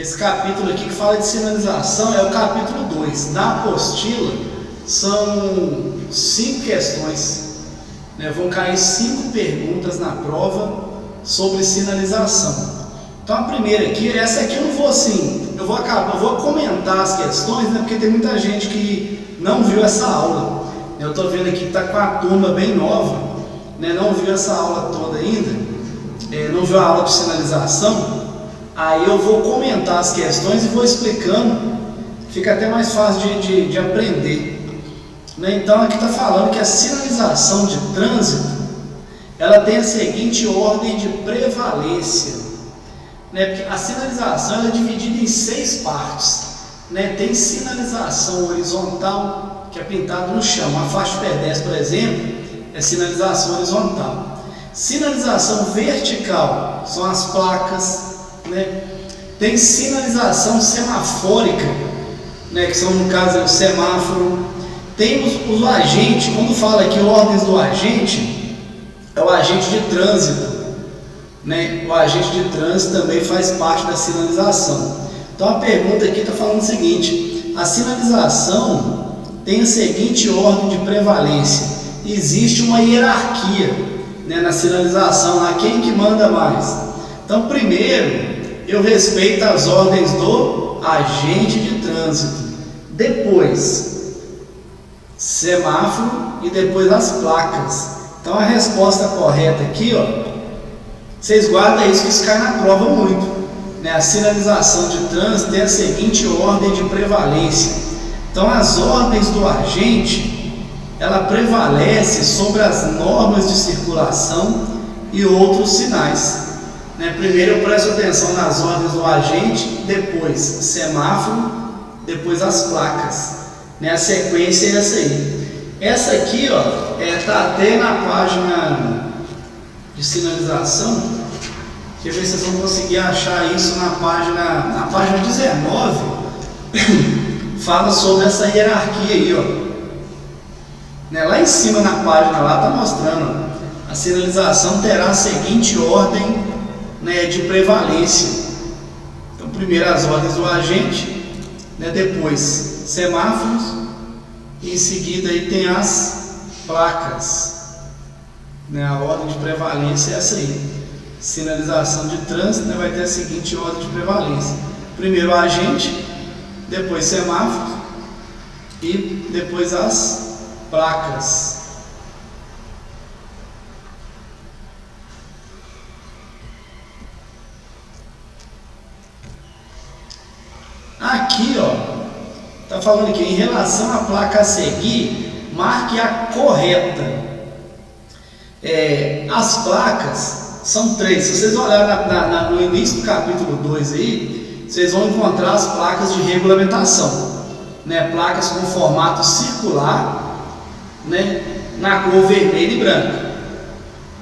Esse capítulo aqui que fala de sinalização é o capítulo 2. Na apostila são 5 questões, né? Vão cair 5 perguntas na prova sobre sinalização. Então a primeira aqui, essa aqui eu não vou assim, eu vou comentar as questões, né? Porque tem muita gente que não viu essa aula. Eu estou vendo aqui que está com a turma bem nova, né? Não viu essa aula toda ainda, não viu a aula de sinalização. Aí eu vou comentar as questões e vou explicando, fica até mais fácil de aprender, né? Então aqui está falando que a sinalização de trânsito, ela tem a seguinte ordem de prevalência, né? Porque a sinalização ela é dividida em 6 partes, né? Tem sinalização horizontal, que é pintado no chão. A faixa de pedestre, por exemplo, é sinalização horizontal. Sinalização vertical são as placas, né? Tem sinalização semafórica, né? Que são, no caso, o semáforo. Tem os agentes. Quando fala aqui ordens do agente, é o agente de trânsito, né? O agente de trânsito também faz parte da sinalização. Então a pergunta aqui está falando o seguinte: a sinalização tem a seguinte ordem de prevalência. Existe uma hierarquia, né, na sinalização, lá quem que manda mais. Então primeiro eu respeito as ordens do agente de trânsito, depois semáforo e depois as placas. Então a resposta correta aqui, ó, vocês guardam isso, que isso cai na prova muito, né? A sinalização de trânsito tem a seguinte ordem de prevalência. Então as ordens do agente, ela prevalece sobre as normas de circulação e outros sinais, né? Primeiro eu presto atenção nas ordens do agente, depois semáforo, depois as placas, né? A sequência é essa aí. Essa aqui, ó, tá até na página de sinalização. Deixa eu ver se vocês vão conseguir achar isso na página 19. Fala sobre essa hierarquia aí, ó, né? Lá em cima na página lá tá mostrando, ó, a sinalização terá a seguinte ordem, né, de prevalência. Então primeiro as ordens do agente, né, depois semáforos e em seguida aí tem as placas, né? A ordem de prevalência é essa aí. Sinalização de trânsito, né, vai ter a seguinte ordem de prevalência: primeiro o agente, depois semáforos e depois as placas. Aqui, ó, tá falando aqui, em relação à placa a seguir, marque a correta. As placas são 3. Se vocês olharem no início do capítulo 2 aí, vocês vão encontrar as placas de regulamentação, né? Placas com formato circular, né, na cor vermelha e branca.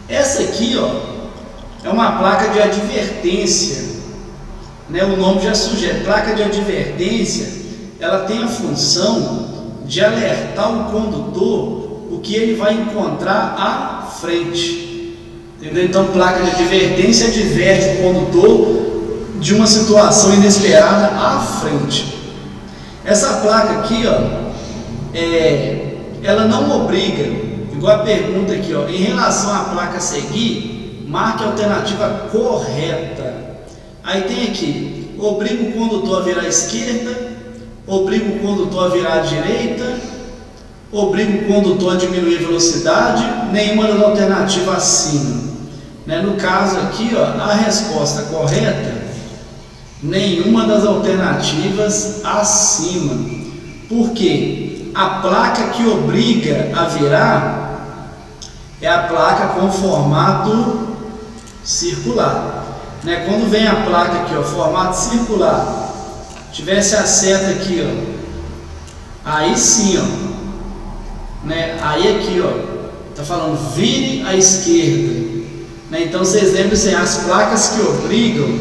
Essa aqui, ó, é uma placa de advertência, né? O nome já sugere. Placa de advertência, ela tem a função de alertar o condutor o que ele vai encontrar à frente, entendeu? Então placa de advertência adverte o condutor de uma situação inesperada à frente. Essa placa aqui, ó, ela não obriga, igual a pergunta aqui, ó, em relação à placa a seguir, marque a alternativa correta. Aí tem aqui, obriga o condutor a virar à esquerda, obriga o condutor a virar à direita, obriga o condutor a diminuir a velocidade, nenhuma das alternativas acima, né? No caso aqui, ó, a resposta correta, nenhuma das alternativas acima. Por quê? A placa que obriga a virar é a placa com formato circular, né? Quando vem a placa aqui, ó, formato circular, tivesse a seta aqui, ó, aí sim, ó, né? Aí aqui, ó, tá falando vire à esquerda, né? Então vocês lembram-se, as placas que obrigam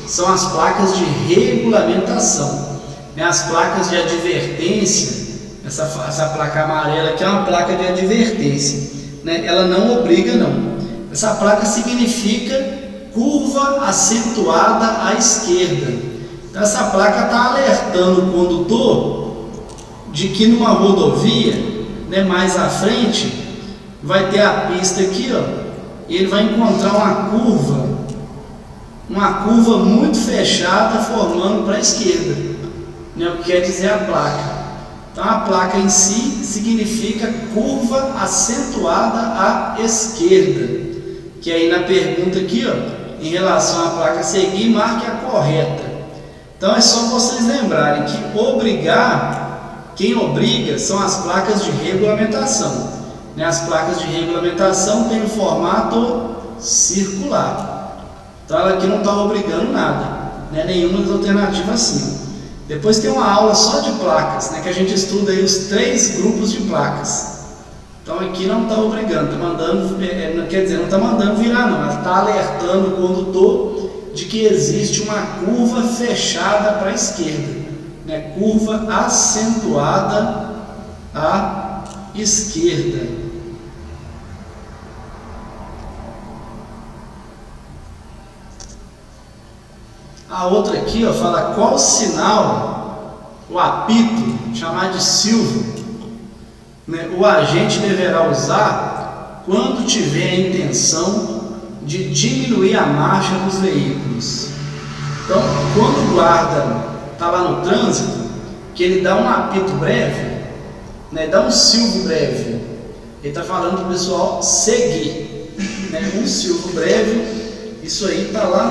são as placas de regulamentação, né? As placas de advertência, essa placa amarela aqui é uma placa de advertência, né? Ela não obriga, não. Essa placa significa curva acentuada à esquerda. Então essa placa está alertando o condutor de que numa rodovia, né, mais à frente, vai ter a pista aqui, ó, e ele vai encontrar uma curva muito fechada formando para a esquerda, né, o que quer dizer a placa. Então a placa em si significa curva acentuada à esquerda, que aí na pergunta aqui, ó, em relação à placa a seguir, marque a correta. Então é só vocês lembrarem que quem obriga são as placas de regulamentação. Né? As placas de regulamentação têm o formato circular. Então ela aqui não está obrigando nada, né? Nenhuma das alternativas assim. Depois tem uma aula só de placas, né? Que a gente estuda aí os 3 grupos de placas. Então aqui não está obrigando, está mandando, quer dizer, não está mandando virar não, ela está alertando o condutor de que existe uma curva fechada para a esquerda, né? Curva acentuada à esquerda. A outra aqui, ó, fala qual sinal, o apito, chamado de silvo, né, o agente deverá usar quando tiver a intenção de diminuir a marcha dos veículos. Então, quando o guarda está lá no trânsito, que ele dá um apito breve, né, dá um silvo breve, ele está falando para o pessoal seguir, né, um silvo breve. Isso aí está lá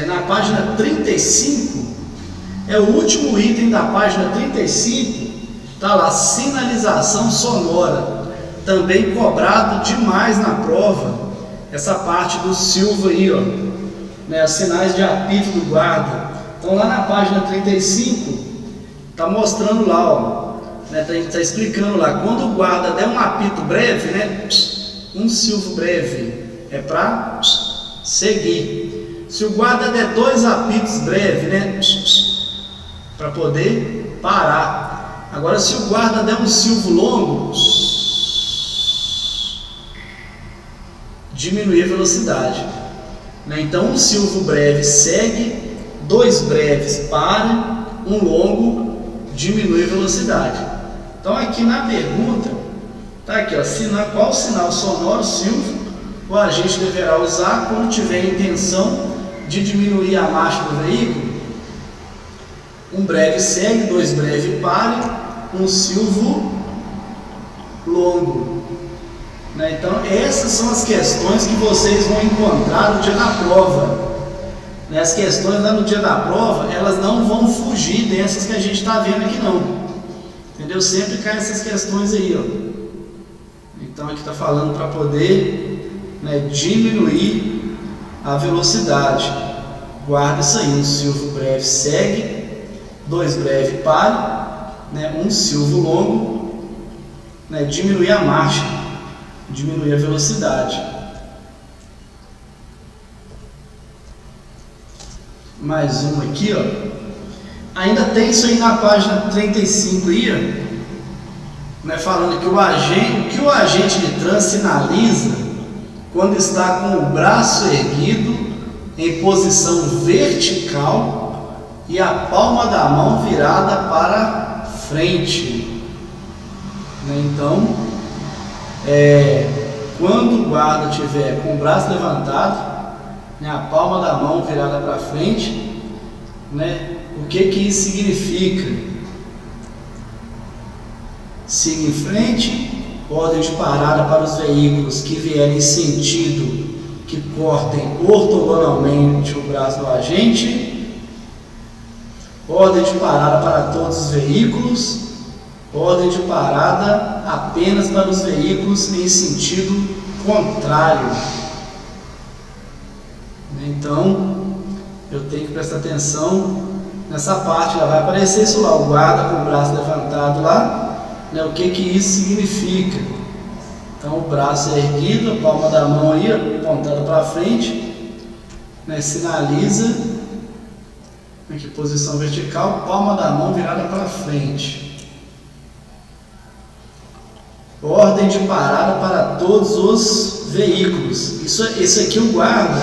na página 35, é o último item da página 35, está lá, sinalização sonora, também cobrado demais na prova, essa parte do silvo aí, ó, né, os sinais de apito do guarda. Então lá na página 35, está mostrando lá, ó, né, tá explicando lá, quando o guarda der um apito breve, né, um silvo breve, é para seguir. Se o guarda der 2 apitos breves, né, para poder parar. Agora, se o guarda der um silvo longo, diminuir a velocidade, né? Então, um silvo breve segue, 2 breves para, um longo diminui a velocidade. Então, aqui na pergunta, tá aqui, ó, qual sinal sonoro silvo o agente deverá usar quando tiver a intenção de diminuir a marcha do veículo? Um breve segue, 2 breves pare, um silvo longo, né? Então essas são as questões que vocês vão encontrar no dia da prova, né? As questões lá no dia da prova, elas não vão fugir dessas que a gente está vendo aqui não, entendeu? Sempre cai essas questões aí, ó. Então aqui está falando para poder, né, diminuir a velocidade. Guarda isso aí, um silvo breve segue, 2 breves pare, né, um silvo longo, né, diminuir a marcha, diminuir a velocidade. Mais uma aqui, ó. Ainda tem isso aí na página 35 aí, ó, né, falando que o que o agente de trânsito sinaliza quando está com o braço erguido em posição vertical e a palma da mão virada para frente, né? Então, quando o guarda estiver com o braço levantado, né, a palma da mão virada para frente, né, o que isso significa? Siga em frente. Ordem de parada para os veículos que vierem em sentido que cortem ortogonalmente o braço do agente. Ordem de parada para todos os veículos. Ordem de parada apenas para os veículos em sentido contrário. Então, eu tenho que prestar atenção nessa parte. Lá vai aparecer isso lá, o guarda com o braço levantado lá. Né, o que isso significa? Então o braço é erguido, a palma da mão aí apontada para frente, né, sinaliza aqui, posição vertical, palma da mão virada para frente. Ordem de parada para todos os veículos. Isso aqui o guarda,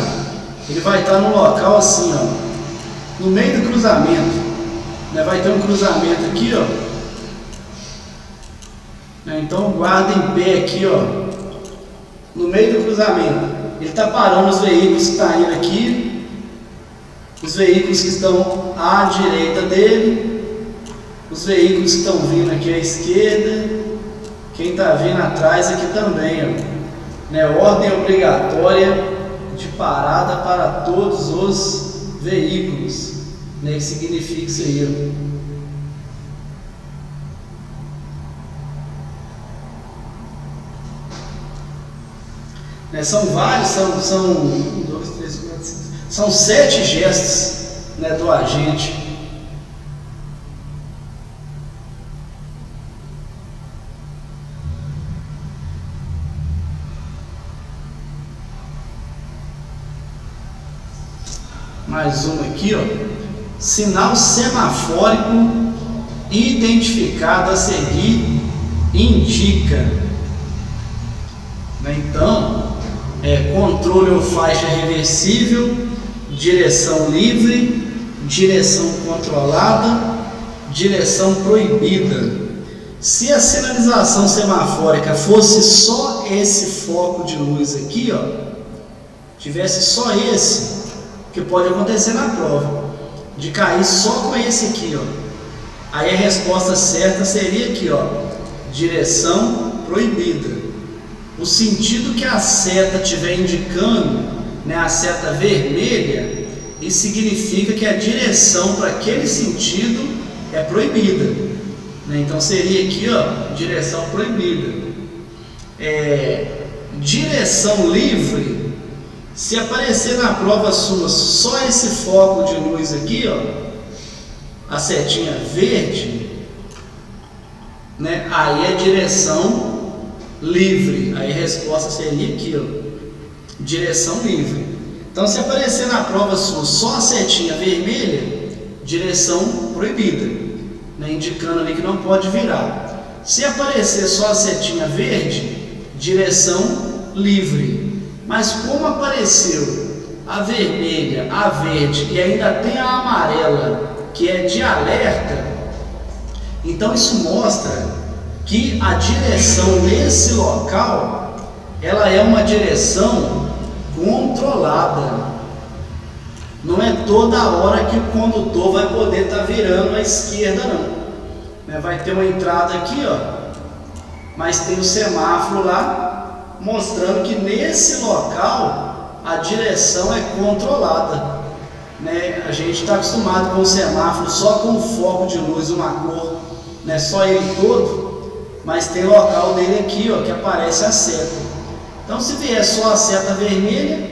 ele vai estar no local assim, ó, no meio do cruzamento, né? Vai ter um cruzamento aqui, ó, né? Então guarda em pé aqui, ó, no meio do cruzamento. Ele está parando os veículos que estão indo aqui, os veículos que estão à direita dele, os veículos que estão vindo aqui à esquerda, quem está vindo atrás aqui também, ó, né? Ordem obrigatória de parada para todos os veículos, né? Que significa isso aí, ó. Né? São vários, são 1, 2, 3, 4, 5, são 7 gestos, né, do agente. Mais um aqui, ó. Sinal semafórico identificado a seguir indica. Né? Então, controle ou faixa reversível, direção livre, direção controlada, direção proibida. Se a sinalização semafórica fosse só esse foco de luz aqui, ó, tivesse só esse, que pode acontecer na prova, de cair só com esse aqui, ó, aí a resposta certa seria aqui, ó, direção proibida. O sentido que a seta estiver indicando, né, a seta vermelha, isso significa que a direção para aquele sentido é proibida, né? Então seria aqui, ó, direção proibida. Direção livre. Se aparecer na prova sua só esse foco de luz aqui, ó, a setinha verde, né, aí é direção livre. Aí a resposta seria aqui, ó, direção livre. Então, se aparecer na prova sua só a setinha vermelha, direção proibida, né, indicando ali que não pode virar. Se aparecer só a setinha verde, direção livre. Mas como apareceu a vermelha, a verde e ainda tem a amarela, que é de alerta, então isso mostra que a direção nesse local, ela é uma direção controlada. Não é toda hora que o condutor vai poder estar virando à esquerda, não. Vai ter uma entrada aqui, ó, mas tem o semáforo lá, mostrando que nesse local a direção é controlada, né? A gente está acostumado com o semáforo só com o foco de luz, uma cor, né? Só ele todo, mas tem local dele aqui, ó, que aparece a seta. Então, se vier só a seta vermelha,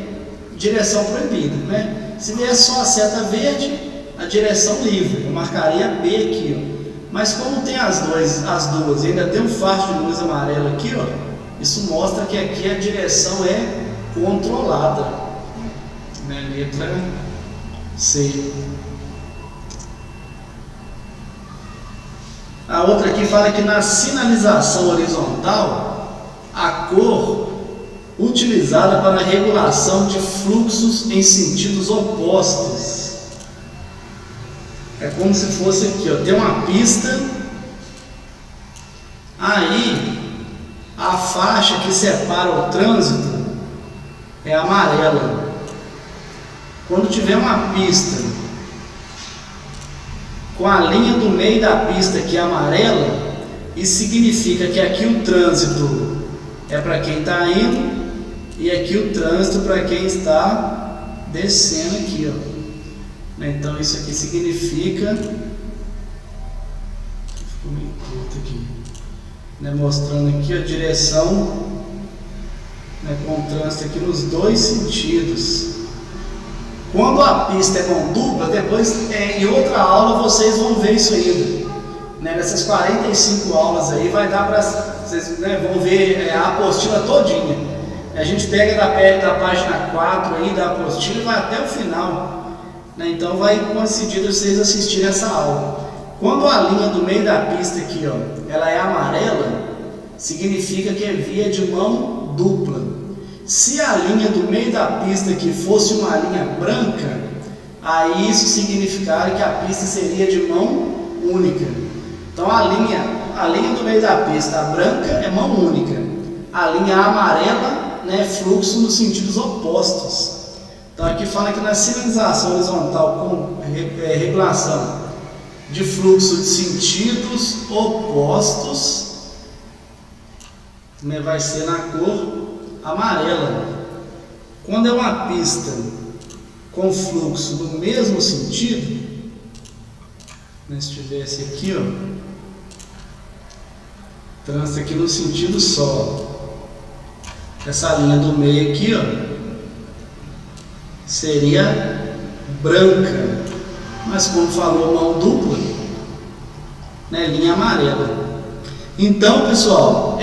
direção proibida, né? Se vier só a seta verde, a direção livre. Eu marcaria B aqui, ó. Mas como tem as duas, ainda tem um faixa de luz amarela aqui, ó, isso mostra que aqui a direção é controlada, né? Letra C. A outra aqui fala que na sinalização horizontal, a cor utilizada para a regulação de fluxos em sentidos opostos. É como se fosse aqui, ó, tem uma pista, aí a faixa que separa o trânsito é amarela. Quando tiver uma pista com a linha do meio da pista que é amarela, isso significa que aqui o trânsito é para quem está indo e aqui o trânsito para quem está descendo aqui, ó. Então isso aqui significa, ficou meio curto aqui, né, mostrando aqui a direção, né, com trânsito aqui nos dois sentidos. Quando a pista é mão dupla, depois em outra aula vocês vão ver isso ainda, né, nessas 45 aulas aí vai dar para vocês, né, vão ver a apostila todinha. A gente pega da página 4 aí da apostila e vai até o final, né? Então vai coincidir vocês assistirem essa aula. Quando a linha do meio da pista aqui, ó, ela é amarela, significa que é via de mão dupla. Se a linha do meio da pista aqui fosse uma linha branca, aí isso significaria que a pista seria de mão única. Então a linha do meio da pista, a branca, é mão única. A linha amarela, né, fluxo nos sentidos opostos. Então aqui fala que na sinalização horizontal com regulação de fluxo de sentidos opostos, né, vai ser na cor amarela. Quando é uma pista com fluxo no mesmo sentido, né, se tivesse aqui, ó, trânsito aqui no sentido só, essa linha do meio aqui, ó, seria branca, mas como falou mão dupla, né, linha amarela. Então, pessoal,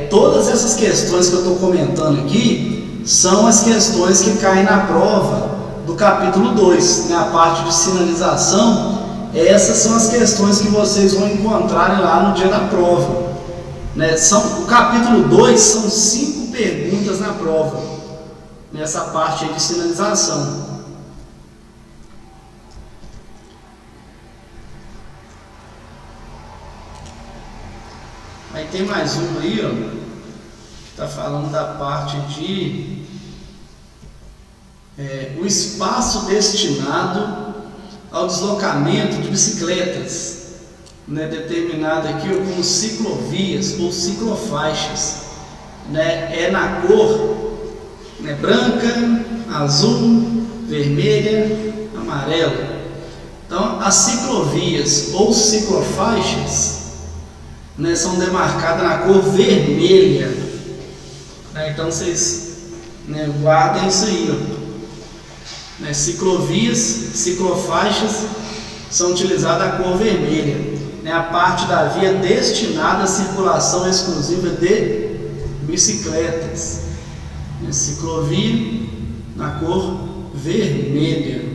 todas essas questões que eu estou comentando aqui são as questões que caem na prova do capítulo 2, né, a parte de sinalização. Essas são as questões que vocês vão encontrar lá no dia da prova, né? O capítulo 2 são 5 perguntas na prova, nessa parte aí de sinalização. Aí tem mais um aí, ó, que está falando da parte de o espaço destinado ao deslocamento de bicicletas, né, determinado aqui ó, como ciclovias ou ciclofaixas, né, é na cor, né, branca, azul, vermelha, amarela. Então as ciclovias ou ciclofaixas, né, são demarcadas na cor vermelha, né, então vocês, né, guardem isso aí, ó. Né, ciclovias, ciclofaixas são utilizadas a cor vermelha, né, a parte da via destinada à circulação exclusiva de bicicletas, né, ciclovia na cor vermelha.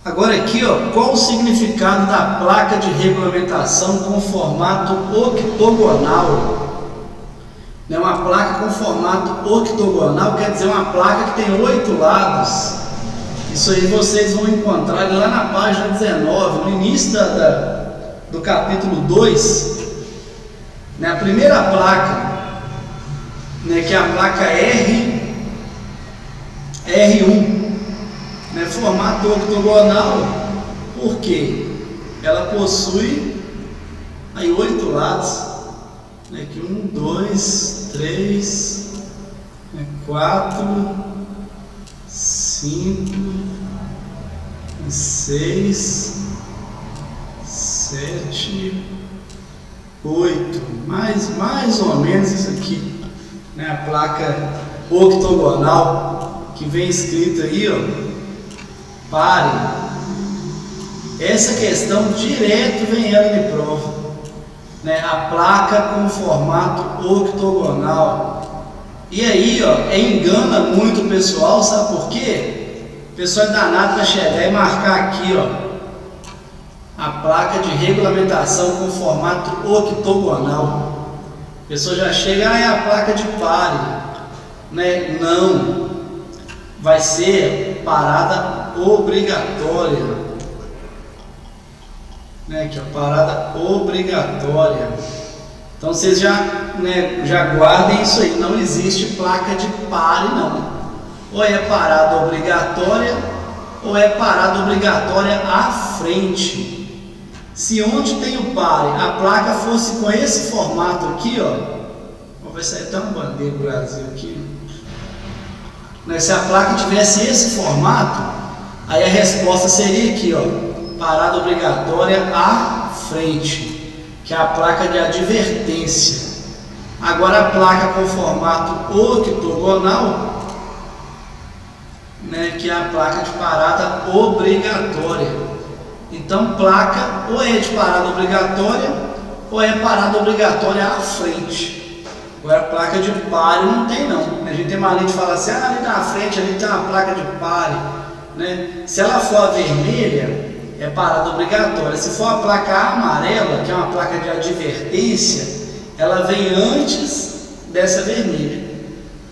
Agora aqui, ó, qual o significado da placa de regulamentação com formato octogonal? Uma placa com formato octogonal quer dizer uma placa que tem 8 lados. Isso aí vocês vão encontrar lá na página 19, no início do capítulo 2. Né, a primeira placa, né, que é a placa R1, né, formato octogonal, porque ela possui aí 8 lados. Aqui 1, 2, 3, 4, 5, 6, 7, 8, mais ou menos isso aqui, né? A placa octogonal que vem escrito aí, ó, pare. Essa questão direto vem ela de prova. Né, a placa com formato octogonal. E aí, ó, engana muito o pessoal, sabe por quê? O pessoal é danado para chegar e marcar aqui, ó, a placa de regulamentação com formato octogonal. A pessoa já chega, é a placa de pare, né? Não, vai ser parada obrigatória. Né, que é a parada obrigatória. Então vocês já guardem isso aí. Não existe placa de pare, não. Ou é parada obrigatória, ou é parada obrigatória à frente. Se onde tem o pare, a placa fosse com esse formato aqui, ó, vamos ver se é tão bandeira do Brasil aqui. Né, se a placa tivesse esse formato, aí a resposta seria aqui, ó, parada obrigatória à frente, que é a placa de advertência. Agora a placa com formato octogonal, né, que é a placa de parada obrigatória. Então placa ou é de parada obrigatória ou é parada obrigatória à frente. Agora a placa de pare não tem não. A gente tem mania de falar assim, ali na frente ali tem uma placa de pare, né? Se ela for a vermelha, é parada obrigatória. Se for a placa amarela, que é uma placa de advertência, ela vem antes dessa vermelha.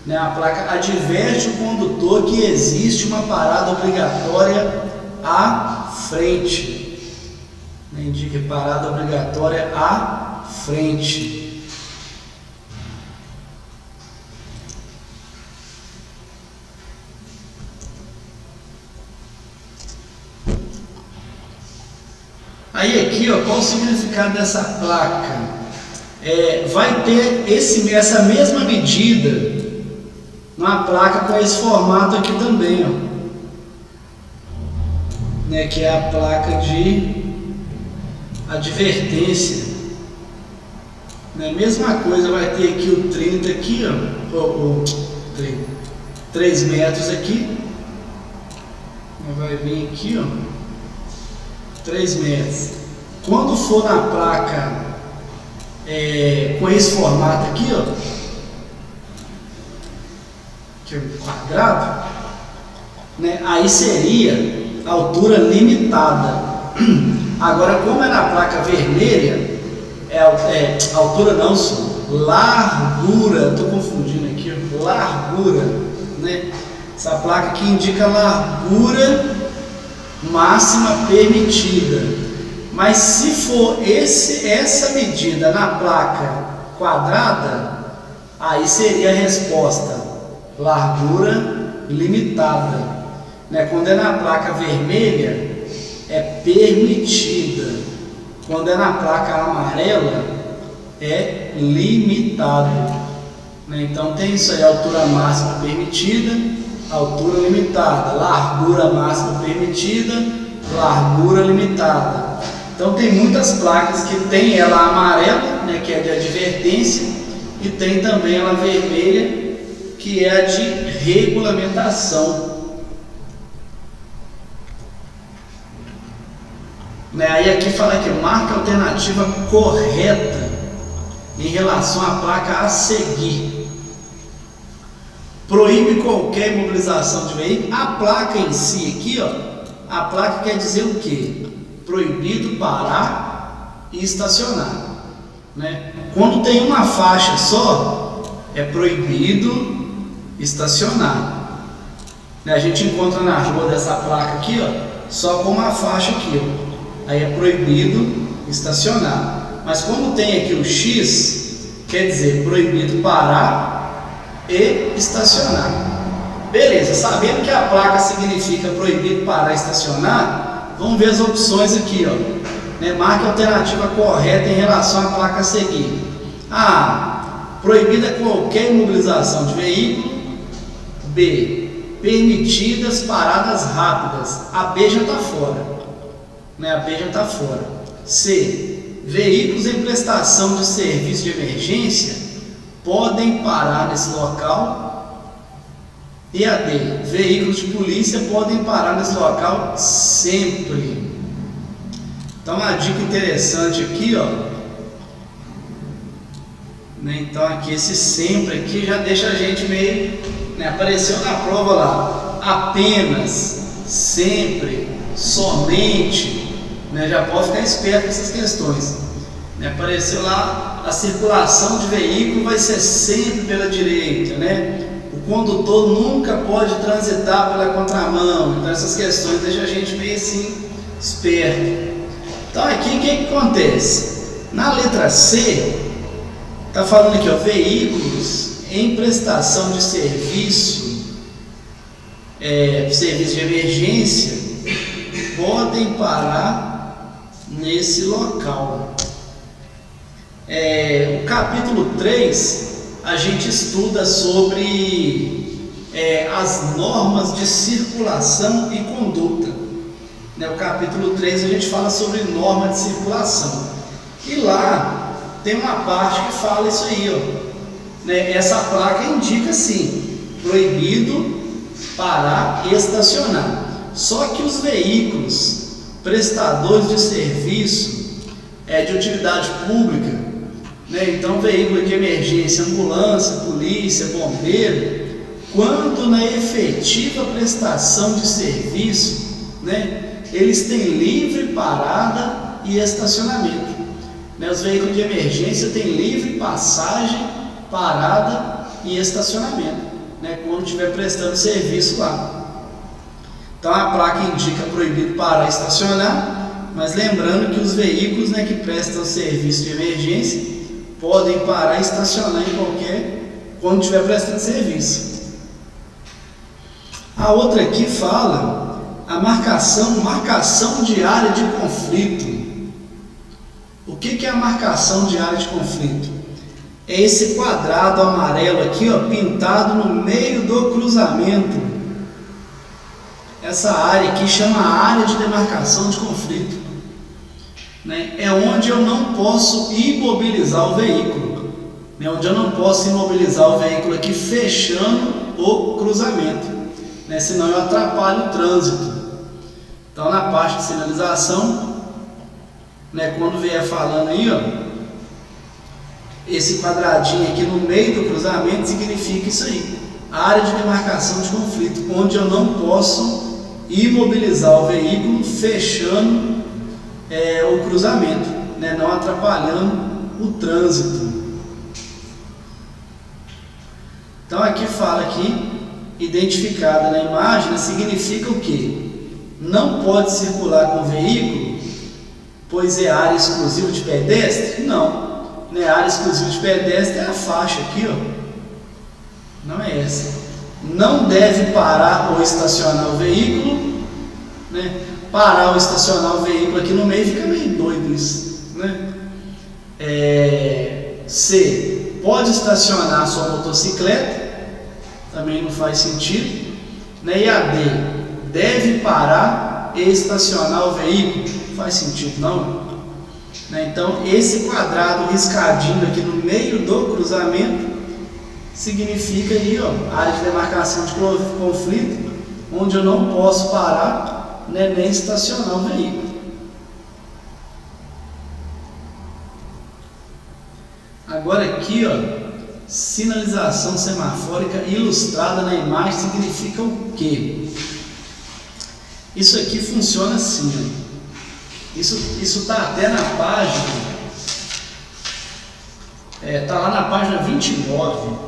Né? A placa adverte o condutor que existe uma parada obrigatória à frente. Né? Indica parada obrigatória à frente. Aí aqui, ó, qual o significado dessa placa? Vai ter essa mesma medida na placa com esse formato aqui também, ó, né, que é a placa de advertência. Né, mesma coisa, vai ter aqui o 30 aqui, ó, 3 metros aqui, vai vir aqui, ó, 3 metros. Quando for na placa com esse formato aqui, ó, que é quadrado, né, aí seria a altura limitada. Agora, como é na placa vermelha, altura não, largura. Estou confundindo aqui, ó, largura, né? Essa placa aqui indica largura máxima permitida. Mas se for essa medida na placa quadrada, aí seria a resposta largura limitada. Né? Quando é na placa vermelha, é permitida. Quando é na placa amarela, é limitado. Né? Então tem isso aí: altura máxima permitida, altura limitada, largura máxima permitida, largura limitada. Então tem muitas placas que tem ela amarela, né, que é de advertência, e tem também ela vermelha, que é a de regulamentação. Né, aí aqui fala que marca a alternativa correta em relação à placa a seguir. Proíbe qualquer imobilização de veículo. A placa em si aqui, ó, a placa quer dizer o quê? Proibido parar e estacionar. Né? Quando tem uma faixa só, é proibido estacionar. Né? A gente encontra na rua dessa placa aqui, ó, só com uma faixa aqui, ó. Aí é proibido estacionar. Mas como tem aqui o X, quer dizer proibido parar e estacionar. Beleza, sabendo que a placa significa proibido parar e estacionar, vamos ver as opções aqui, ó. Né? Marque a alternativa correta em relação à placa a seguir. A. Proibida qualquer imobilização de veículo. B. Permitidas paradas rápidas. A B já está fora. Né? A B já está fora. C. Veículos em prestação de serviço de emergência podem parar nesse local. E a D, veículos de polícia podem parar nesse local sempre. Então, uma dica interessante aqui, ó. Né? Então, aqui esse sempre aqui já deixa a gente meio, né? Apareceu na prova lá, apenas, sempre, somente, né? Já pode ficar esperto com essas questões. Né? Apareceu lá, a circulação de veículo vai ser sempre pela direita, né? O condutor nunca pode transitar pela contramão. Então essas questões deixam a gente meio assim esperto. Então aqui o que acontece? Na letra C, está falando aqui, ó, veículos em prestação de serviço, serviço de emergência, podem parar nesse local. O capítulo 3, a gente estuda sobre as normas de circulação e conduta. Né? O capítulo 3 a gente fala sobre norma de circulação. E lá tem uma parte que fala isso aí, ó. Né? Essa placa indica sim, proibido parar e estacionar. Só que os veículos prestadores de serviço de utilidade pública, né? Então veículo de emergência, ambulância, polícia, bombeiro, quando na efetiva prestação de serviço, né, eles têm livre parada e estacionamento. Né? Os veículos de emergência têm livre passagem parada e estacionamento, né, quando estiver prestando serviço lá. Então a placa indica proibido parar e estacionar, mas lembrando que os veículos, né, que prestam serviço de emergência podem parar e estacionar quando estiver prestando serviço. A outra aqui fala a marcação de área de conflito. O que é a marcação de área de conflito? É esse quadrado amarelo aqui, ó, pintado no meio do cruzamento. Essa área aqui chama área de demarcação de conflito, né? É onde eu não posso imobilizar o veículo, né? Onde eu não posso imobilizar o veículo aqui fechando o cruzamento, né? Senão eu atrapalho o trânsito. Então na parte de sinalização, né, quando vier falando aí, ó, esse quadradinho aqui no meio do cruzamento significa isso aí, área de demarcação de conflito, onde eu não posso imobilizar o veículo fechando o cruzamento, né, não atrapalhando o trânsito. Então aqui fala que identificada na imagem, né, significa o que? Não pode circular com o veículo, pois é área exclusiva de pedestre? Não, né, área exclusiva de pedestre é a faixa aqui, ó, não é essa. Não deve parar ou estacionar o veículo, né? Parar ou estacionar o veículo aqui no meio fica meio doido isso, né? C. Pode estacionar sua motocicleta, também não faz sentido, né? E a D. Deve parar e estacionar o veículo, não faz sentido não, né? Então esse quadrado riscadinho aqui no meio do cruzamento significa aí, ó, área de demarcação de conflito, onde eu não posso parar, né, nem estacionar o veículo. Agora aqui, ó, sinalização semafórica ilustrada na imagem significa o quê? Isso aqui funciona assim, ó. Isso tá até na página, tá lá na página 29.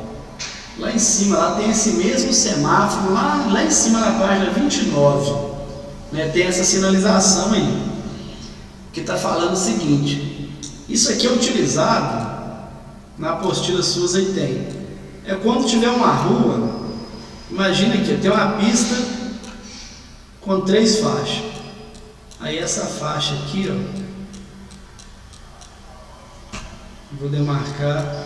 Lá em cima, lá tem esse mesmo semáforo, lá em cima na página 29, né, tem essa sinalização aí, que está falando o seguinte: isso aqui é utilizado, na apostila SUS aí tem, é quando tiver uma rua, imagina aqui, tem uma pista com 3 faixas, aí essa faixa aqui, ó, vou demarcar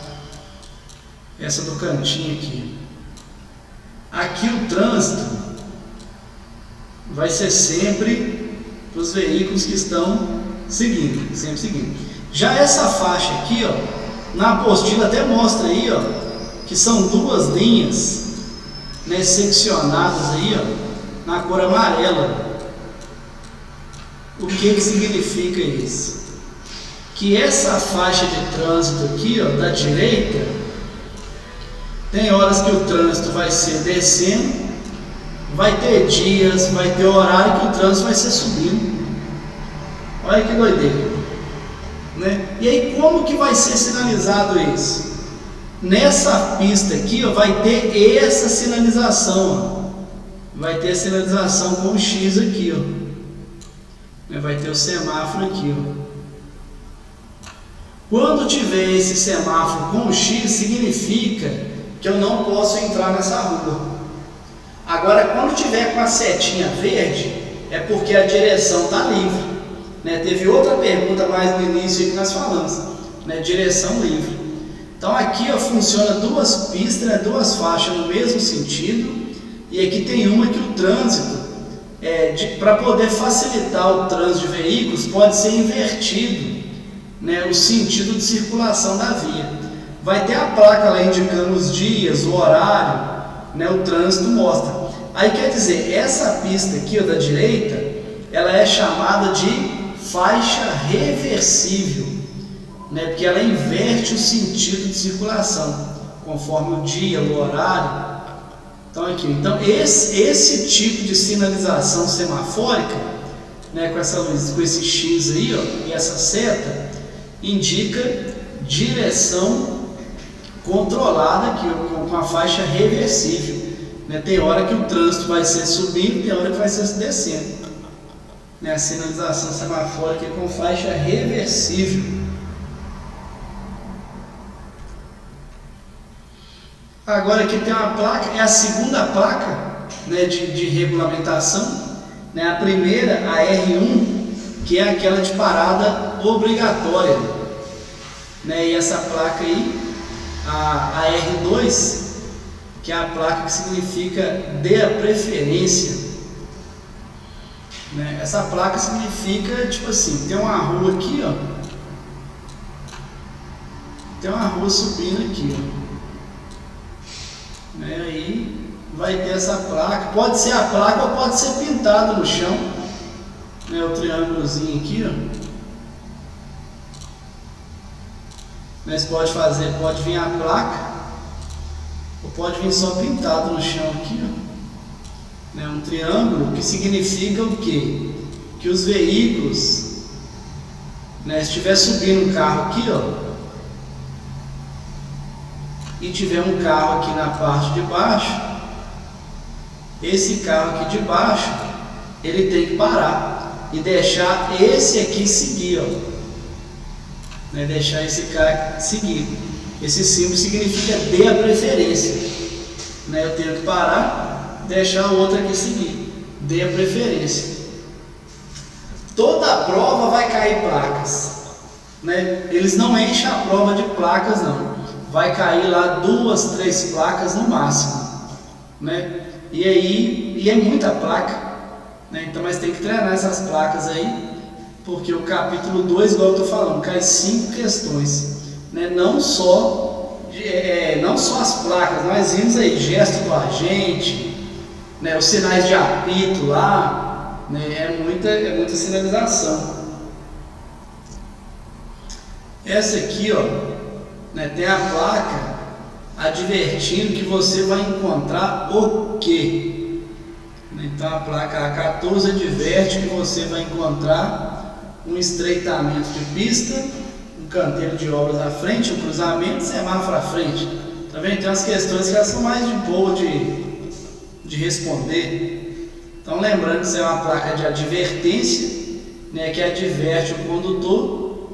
essa do cantinho aqui. Aqui o trânsito vai ser sempre para os veículos que estão seguindo, sempre seguindo. Já essa faixa aqui, ó, na apostila até mostra aí, ó, que são 2 linhas, né, seccionadas aí, ó, na cor amarela. O que significa isso? Que essa faixa de trânsito aqui, ó, da direita, tem horas que o trânsito vai ser descendo, vai ter dias, vai ter horário que o trânsito vai ser subindo. Olha que doideira, né? E aí como que vai ser sinalizado isso? Nessa pista aqui, ó, vai ter essa sinalização, ó. Vai ter a sinalização com o X aqui, ó. Vai ter o semáforo aqui, ó. Quando tiver esse semáforo com o X, significa que eu não posso entrar nessa rua. Agora, quando tiver com a setinha verde, é porque a direção está livre, né? Teve outra pergunta mais no início que nós falamos, né? Direção livre. Então aqui, ó, funciona 2 pistas, né? 2 faixas no mesmo sentido, e aqui tem uma que o trânsito, para poder facilitar o trânsito de veículos, pode ser invertido, né? O sentido de circulação da via. Vai ter a placa lá indicando os dias, o horário, né, o trânsito mostra. Aí quer dizer, essa pista aqui, ó, da direita, ela é chamada de faixa reversível, né, porque ela inverte o sentido de circulação, conforme o dia, o horário. Então aqui, então esse tipo de sinalização semafórica, né, com essa luz, com esse X aí, ó, e essa seta, indica direção controlada aqui, com a faixa reversível. Né? Tem hora que o trânsito vai ser subindo, tem hora que vai ser descendo. Né? A sinalização semafórica é com faixa reversível. Agora aqui tem uma placa, é a segunda placa, né, de regulamentação. Né? A primeira, a R1, que é aquela de parada obrigatória. Né? E essa placa aí, a R2, que é a placa que significa dê a preferência. Né? Essa placa significa, tipo assim, tem uma rua aqui, ó. Tem uma rua subindo aqui, ó. Né? Aí vai ter essa placa. Pode ser a placa ou pode ser pintado no chão. Né? O triângulozinho aqui, ó. Mas pode fazer, pode vir a placa ou pode vir só pintado no chão aqui, ó. Né? Um triângulo que significa o quê? Que os veículos, né, se estiver subindo um carro aqui, ó, e tiver um carro aqui na parte de baixo, esse carro aqui de baixo, ele tem que parar e deixar esse aqui seguir, ó. Né, deixar esse cara seguir. Esse símbolo significa dê a preferência. Né, eu tenho que parar, deixar o outro aqui seguir. Dê a preferência. Toda a prova vai cair placas. Né? Eles não enchem a prova de placas, não. Vai cair lá 2, 3 placas no máximo. Né? E aí, é muita placa. Né? Então, mas tem que treinar essas placas aí. Porque o capítulo 2, igual eu estou falando, cai 5 questões. Né? Não só as placas, nós vimos aí gesto do agente, né? Os sinais de apito lá, né? É muita sinalização. Essa aqui, ó, né? Tem a placa advertindo que você vai encontrar o quê? Então a placa A14 adverte que você vai encontrar um estreitamento de pista, um canteiro de obras à frente, um cruzamento, semáforo à frente. Tá vendo? Tem umas questões que elas são mais de boa de responder. Então lembrando que isso é uma placa de advertência, né, que adverte o condutor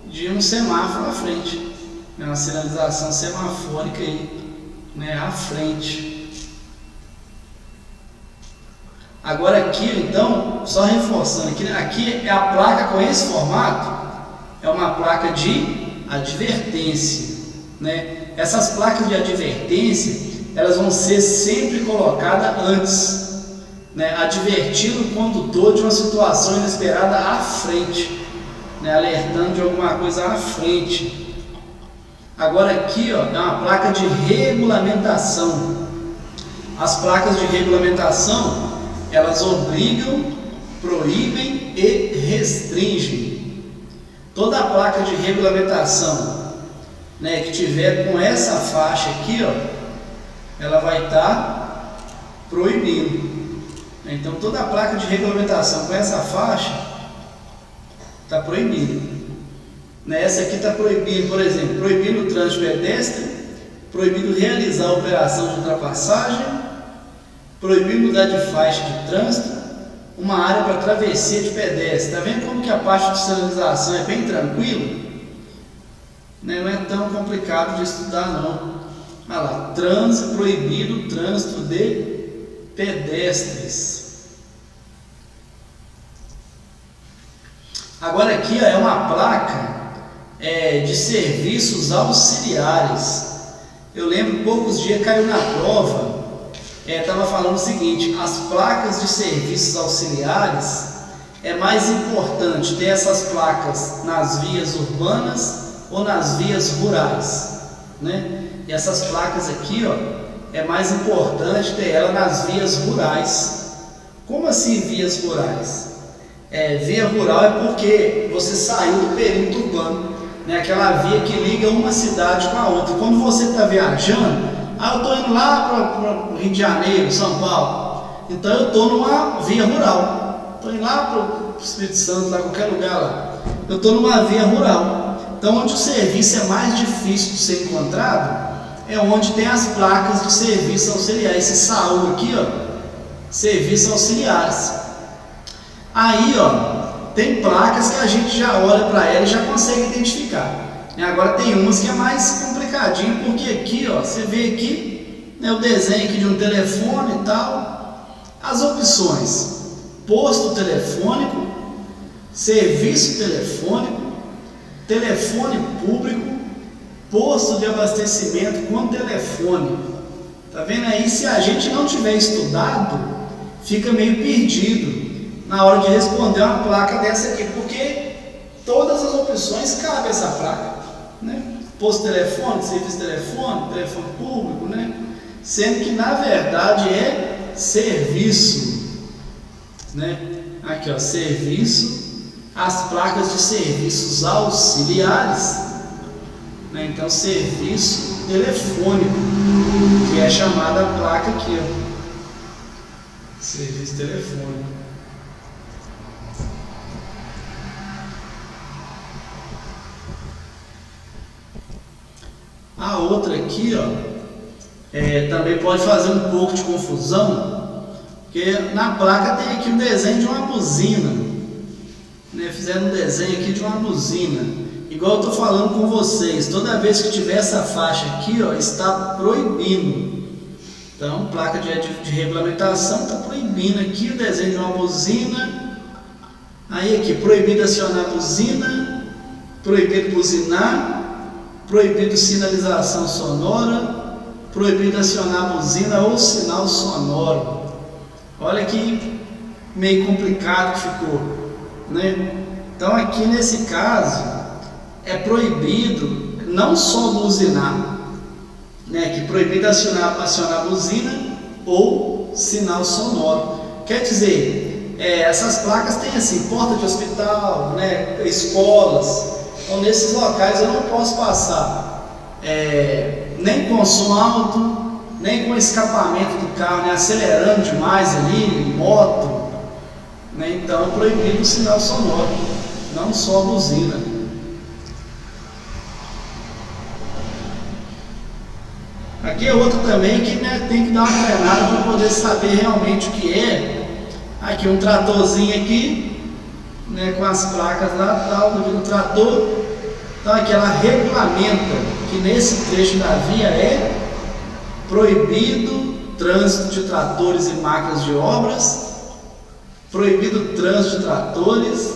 de um semáforo à frente. É uma sinalização semafórica aí, né, à frente. Agora aqui, então, só reforçando, aqui é a placa com esse formato, é uma placa de advertência. Né? Essas placas de advertência, elas vão ser sempre colocadas antes, né? Advertindo o condutor de uma situação inesperada à frente, né? Alertando de alguma coisa à frente. Agora aqui, ó, é uma placa de regulamentação. As placas de regulamentação, elas obrigam, proíbem e restringem. Toda a placa de regulamentação, né, que tiver com essa faixa aqui, ó, ela vai estar proibindo. Então toda a placa de regulamentação com essa faixa está proibindo. Essa aqui está proibindo, por exemplo, proibindo o trânsito pedestre, proibido realizar a operação de ultrapassagem, proibir mudar de faixa de trânsito, uma área para travessia de pedestre. Está vendo como que a parte de sinalização é bem tranquila? Não é tão complicado de estudar, não. Olha lá, trânsito, proibido o trânsito de pedestres. Agora aqui, ó, é uma placa de serviços auxiliares. Eu lembro, poucos dias caiu na prova. Estava falando o seguinte: as placas de serviços auxiliares, é mais importante ter essas placas nas vias urbanas ou nas vias rurais, né? E essas placas aqui, ó, é mais importante ter ela nas vias rurais. Como assim vias rurais? Via rural é porque você saiu do perímetro urbano, né? Aquela via que liga uma cidade com a outra. Quando você está viajando, eu estou indo lá para o Rio de Janeiro, São Paulo, então eu estou numa via rural. Estou indo lá para o Espírito Santo, lá qualquer lugar lá. Eu estou numa via rural. Então Então, onde o serviço é mais difícil de ser encontrado, é onde tem as placas de serviço auxiliar. Esse SAU aqui, ó, serviços auxiliares. Aí, ó, tem placas que a gente já olha para ela e já consegue identificar. E agora tem umas que é mais complicadinho, porque aqui, ó, você vê aqui, né, o desenho aqui de um telefone e tal. As opções: posto telefônico, serviço telefônico, telefone público, posto de abastecimento com telefone. Tá vendo aí? Se a gente não tiver estudado, fica meio perdido na hora de responder uma placa dessa aqui, porque todas as opções cabem essa placa, né? Posto telefone, serviço telefone, telefone público, né? Sendo que na verdade é serviço, né? Aqui, ó, serviço, as placas de serviços auxiliares, né? Então, serviço telefônico, que é chamada a placa aqui, ó, serviço telefônico. A outra aqui, ó, também pode fazer um pouco de confusão, porque na placa tem aqui um desenho de uma buzina, né? Fizeram um desenho aqui de uma buzina, igual eu estou falando com vocês. Toda vez que tiver essa faixa aqui, ó, está proibindo. Então, placa de regulamentação está proibindo aqui o desenho de uma buzina. Aí aqui, proibido acionar a buzina, proibido buzinar, proibido sinalização sonora, proibido acionar a buzina ou sinal sonoro. Olha que meio complicado que ficou, né? Então aqui nesse caso é proibido não só buzinar, né? Que proibido acionar a buzina ou sinal sonoro. Quer dizer, essas placas têm assim, porta de hospital, né? Escolas. Então, nesses locais eu não posso passar nem com som alto, nem com escapamento do carro, né, acelerando demais ali, moto, né, então é proibido o sinal sonoro, não só a buzina. Aqui é outro também que, né, tem que dar uma treinada para poder saber realmente o que é. Aqui um tratorzinho aqui, né, com as placas lá, tal, do trator. Então aqui ela regulamenta que nesse trecho da via é proibido trânsito de tratores e máquinas de obras, proibido trânsito de tratores,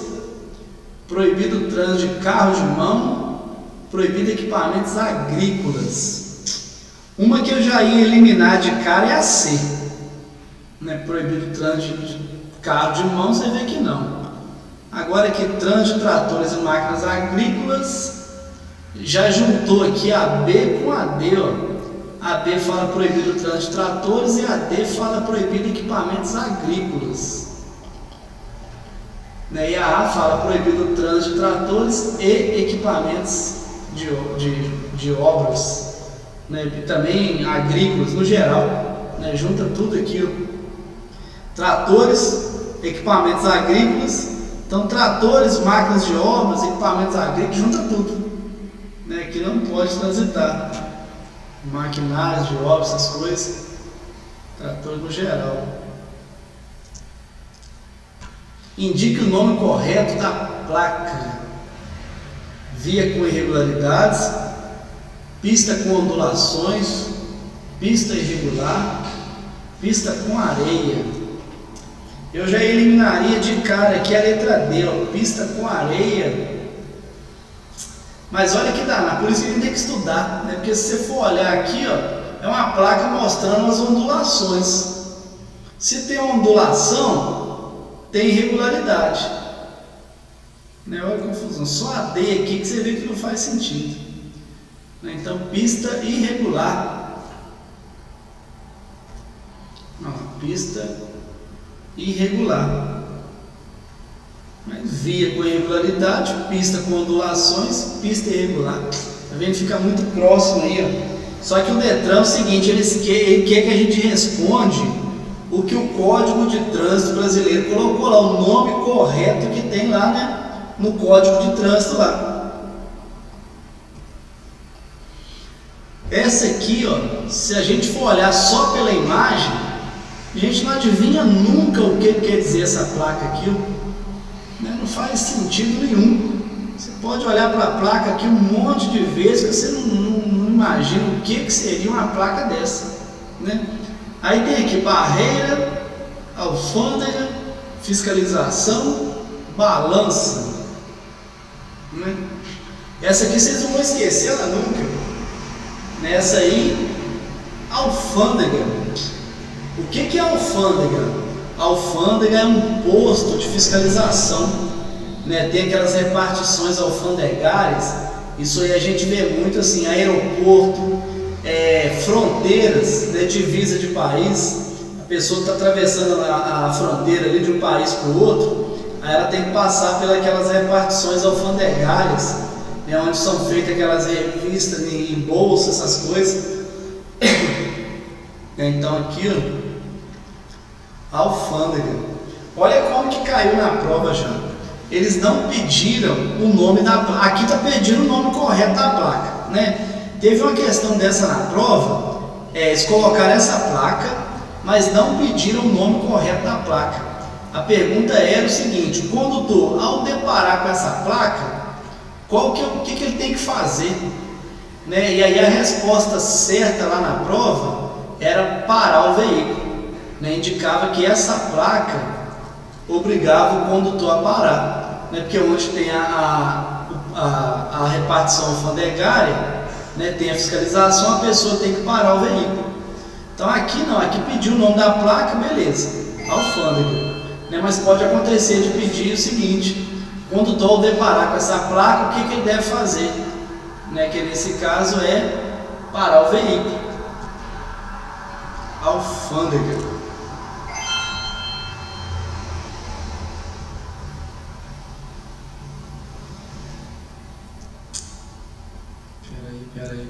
proibido trânsito de carros de mão, proibido equipamentos agrícolas. Uma que eu já ia eliminar de cara é a C, né? Proibido trânsito de carro de mão, você vê que não. Agora aqui, trânsito de tratores e máquinas agrícolas, já juntou aqui a B com a D, ó. A B fala proibido o trânsito de tratores e a D fala proibido equipamentos agrícolas, né? E a A fala proibido o trânsito de tratores e equipamentos de obras, né? E também agrícolas no geral, né? Junta tudo aqui, ó. Tratores, equipamentos agrícolas. Então, tratores, máquinas de obras, equipamentos agrícolas, junta tudo, né? Aqui não pode transitar maquinários de obras, essas coisas, tratores no geral. Indique o nome correto da placa. Via com irregularidades, pista com ondulações, pista irregular, pista com areia. Eu já eliminaria de cara aqui a letra D, ó, pista com areia. Mas olha que dá, por isso que a gente tem que estudar, né? Porque se você for olhar aqui, ó, é uma placa mostrando as ondulações. Se tem ondulação, tem irregularidade, né? Olha a confusão, só a D aqui que você vê que não faz sentido, né? Então, pista irregular. Não, pista irregular. Via com irregularidade, pista com ondulações, pista irregular. Tá vendo? Fica muito próximo aí, ó. Só que o Detran é o seguinte, ele quer que a gente responde o que o Código de Trânsito Brasileiro colocou lá, o nome correto que tem lá, né, no Código de Trânsito lá. Essa aqui, ó, se a gente for olhar só pela imagem, a gente não adivinha nunca o que quer dizer essa placa aqui, né? Não faz sentido nenhum. Você pode olhar para a placa aqui um monte de vezes que você não imagina o que seria uma placa dessa, né? Aí tem aqui barreira, alfândega, fiscalização, balança, né? Essa aqui vocês não vão esquecer ela nunca. Nessa aí, alfândega. O que é alfândega? Alfândega é um posto de fiscalização, né? Tem aquelas repartições alfandegárias. Isso aí a gente vê muito assim, aeroporto, fronteiras, né? Divisa de país. A pessoa está atravessando a fronteira ali de um país para o outro, aí ela tem que passar pelas repartições alfandegárias, né? Onde são feitas aquelas revistas em bolsa, essas coisas. Então aqui, ó, alfândega. Olha como que caiu na prova já. Eles não pediram o nome da placa. Aqui está pedindo o nome correto da placa, né? Teve uma questão dessa na prova, eles colocaram essa placa, mas não pediram o nome correto da placa. A pergunta era o seguinte: o condutor, ao deparar com essa placa, o que ele tem que fazer, né? E aí a resposta certa lá na prova era parar o veículo, né? Indicava que essa placa obrigava o condutor a parar, né? Porque onde tem a repartição alfandegária, né, tem a fiscalização, a pessoa tem que parar o veículo. Então aqui não, aqui pediu o nome da placa, beleza, alfândega, né? Mas pode acontecer de pedir o seguinte: o condutor, ao deparar com essa placa, o que ele deve fazer, né? Que nesse caso é parar o veículo. Alfândega.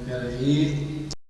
Peraí.